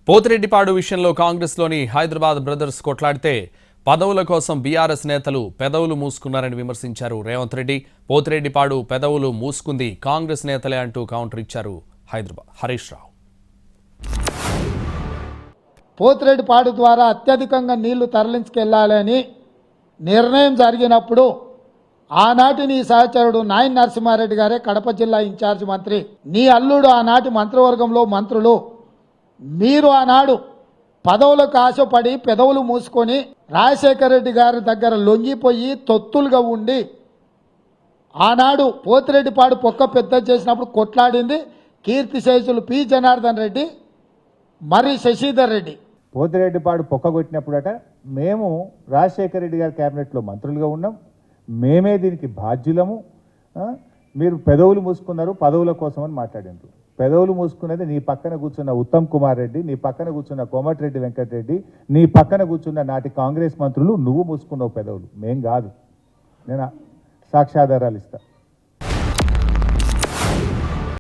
పోతిరెడ్డిపాడు విషయంలో కాంగ్రెస్లోని హైదరాబాద్ బ్రదర్స్ కొట్లాడితే పదవుల కోసం బీఆర్ఎస్ నేతలు పెదవులు మూసుకున్నారని విమర్శించారు రేవంత్ రెడ్డి. పోతిరెడ్డిపాడు పెదవులు మూసుకుంది కాంగ్రెస్ నేతలే అంటూ కౌంటర్ ఇచ్చారు హరీష్ రావు. పోతిరెడ్డిపాడు ద్వారా అత్యధికంగా నీళ్లు తరలించుకెళ్లాలని నిర్ణయం జరిగినప్పుడు ఆనాటి నీ సహచరుడు నాయన నరసింహారెడ్డి గారే కడప జిల్లా ఇన్ఛార్జ్ మంత్రి, నీ అల్లుడు ఆనాటి మంత్రివర్గంలో మంత్రులు, మీరు ఆనాడు పదవులకు ఆశపడి పెదవులు మూసుకొని రాజశేఖర రెడ్డి గారి దగ్గర లొంగిపోయి తొత్తులుగా ఉండి ఆనాడు పోతిరెడ్డిపాడు పొక్క పెద్ద చేసినప్పుడు కొట్లాడింది కీర్తిశేషులు పి జనార్దన్ రెడ్డి మరి శశిధర్ రెడ్డి. పోతిరెడ్డిపాడు పొక్క కొట్టినప్పుడట మేము రాజశేఖర రెడ్డి గారి క్యాబినెట్లో మంత్రులుగా ఉన్నాం, మేమే దీనికి బాధ్యులము, మీరు పెదవులు మూసుకున్నారు పదవుల కోసం అని మాట్లాడినారు. పెదవులు మూసుకున్నది నీ పక్కన కూర్చున్న ఉత్తమ్ కుమార్ రెడ్డి, నీ పక్కన కూర్చున్న కోమటిరెడ్డి వెంకటరెడ్డి, నీ పక్కన కూర్చున్న నాటి కాంగ్రెస్ మంత్రులు. నువ్వు మూసుకున్నావు పెదవులు, మేం కాదు. నేను సాక్ష్యాధారాలు ఇస్తా.